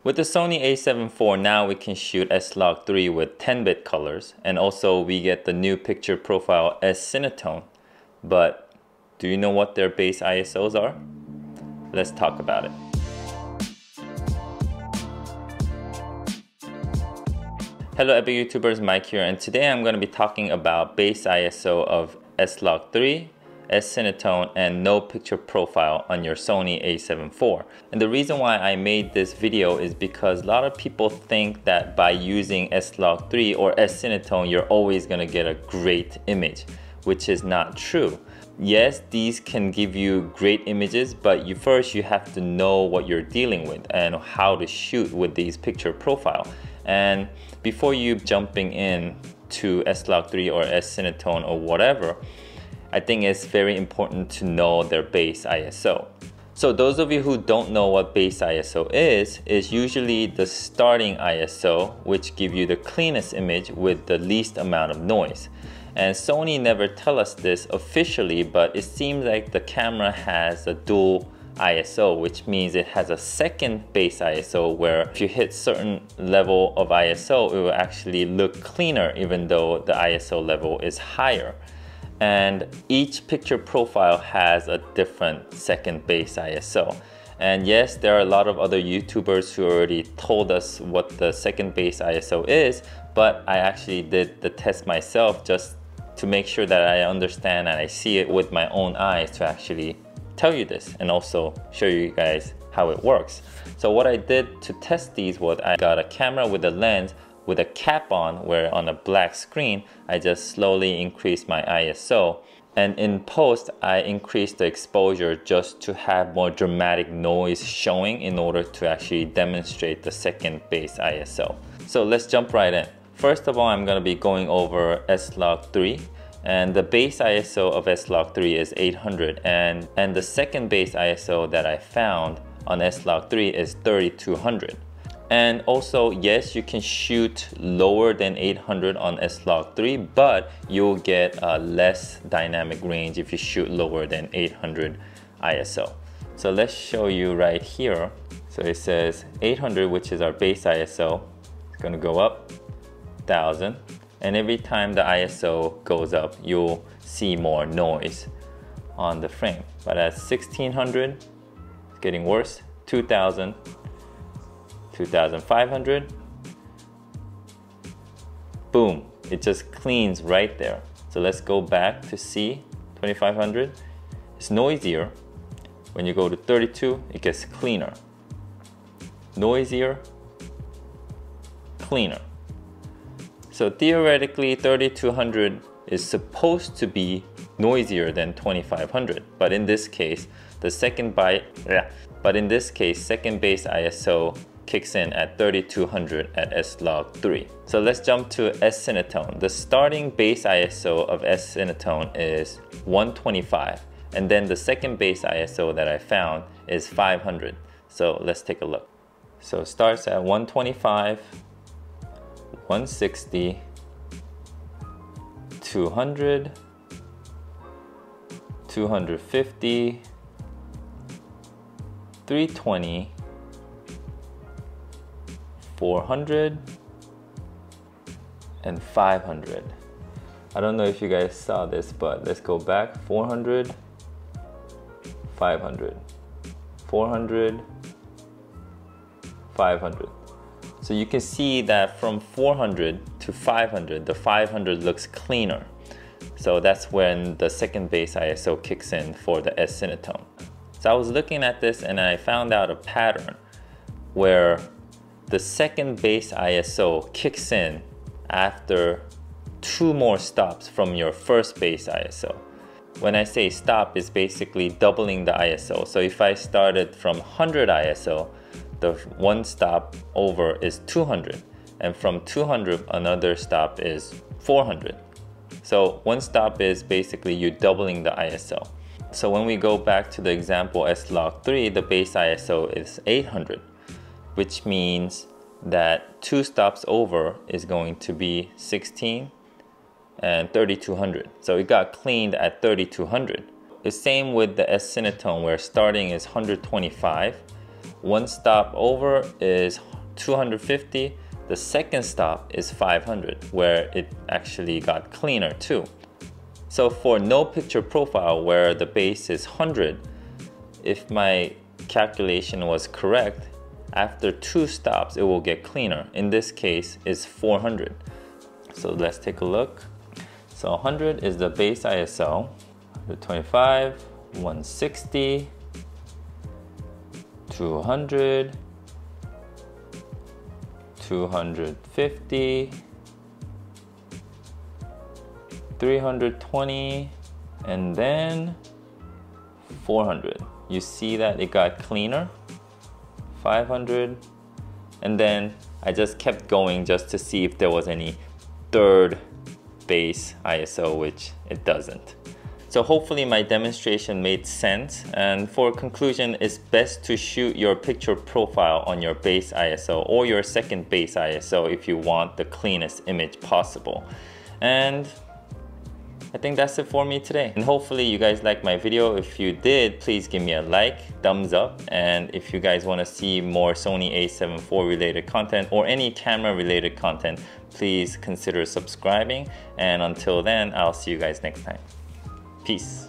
With the Sony A7IV, now we can shoot S-Log3 with 10-bit colors, and also we get the new picture profile S-Cinetone. But do you know what their base ISOs are? Let's talk about it. Hello epic YouTubers, Mike here, and today I'm going to be talking about base ISO of S-Log3, S-Cinetone, and no picture profile on your Sony A7IV. And the reason why I made this video is because a lot of people think that by using S-Log3 or S-Cinetone you're always going to get a great image, which is not true. Yes, these can give you great images, but first you have to know what you're dealing with and how to shoot with these picture profile. And before you jumping in to S-Log3 or S-Cinetone or whatever, I think it's very important to know their base ISO. So those of you who don't know what base ISO is usually the starting ISO, which give you the cleanest image with the least amount of noise. And Sony never tell us this officially, but it seems like the camera has a dual ISO, which means it has a second base ISO where if you hit certain level of ISO, it will actually look cleaner even though the ISO level is higher. And each picture profile has a different second base ISO. And yes, there are a lot of other YouTubers who already told us what the second base ISO is, but I actually did the test myself just to make sure that I understand and I see it with my own eyes to actually tell you this and also show you guys how it works. So what I did to test these was I got a camera with a lens with a cap on, where on a black screen I just slowly increased my ISO, and in post I increased the exposure just to have more dramatic noise showing in order to actually demonstrate the second base ISO. So let's jump right in. First of all, I'm going to be going over S-Log3, and the base ISO of S-Log3 is 800, and the second base ISO that I found on S-Log3 is 3200. And also, yes, you can shoot lower than 800 on S-Log3, but you'll get a less dynamic range if you shoot lower than 800 ISO. So let's show you right here. So it says 800, which is our base ISO. It's going to go up 1000, and every time the ISO goes up, you'll see more noise on the frame. But at 1600, it's getting worse. 2000. 2500, boom, it just cleans right there. So let's go back to see 2500. It's noisier. When you go to 32, it gets cleaner. Noisier, cleaner. So theoretically 3200 is supposed to be noisier than 2500, but in this case second base ISO kicks in at 3200 at S-Log3. So let's jump to S-Cinetone. The starting base ISO of S-Cinetone is 125, and then the second base ISO that I found is 500. So let's take a look. So it starts at 125, 160, 200, 250, 320, 400, and 500. I don't know if you guys saw this, but let's go back. 400, 500, 400, 500. So you can see that from 400 to 500, the 500 looks cleaner. So that's when the second base ISO kicks in for the S-Cinetone. So I was looking at this and I found out a pattern where the second base ISO kicks in after 2 more stops from your first base ISO. When I say stop, it's basically doubling the ISO. So if I started from 100 ISO, the one stop over is 200. And from 200, another stop is 400. So one stop is basically you doubling the ISO. So when we go back to the example S-Log3, the base ISO is 800. Which means that 2 stops over is going to be 16 and 3200. So it got cleaned at 3200. The same with the S-Cinetone, where starting is 125. One stop over is 250. The second stop is 500, where it actually got cleaner too. So for no picture profile, where the base is 100, if my calculation was correct, after 2 stops it will get cleaner. In this case is 400. So let's take a look. So 100 is the base ISO, 125, 160, 200, 250, 320, and then 400. You see that it got cleaner. 500, and then I just kept going just to see if there was any third base ISO, which it doesn't. So hopefully my demonstration made sense, and for conclusion, it's best to shoot your picture profile on your base ISO or your second base ISO if you want the cleanest image possible. And I think that's it for me today. And hopefully you guys liked my video. If you did, please give me a like, thumbs up. And if you guys want to see more Sony A7IV related content or any camera related content, please consider subscribing. And until then, I'll see you guys next time. Peace.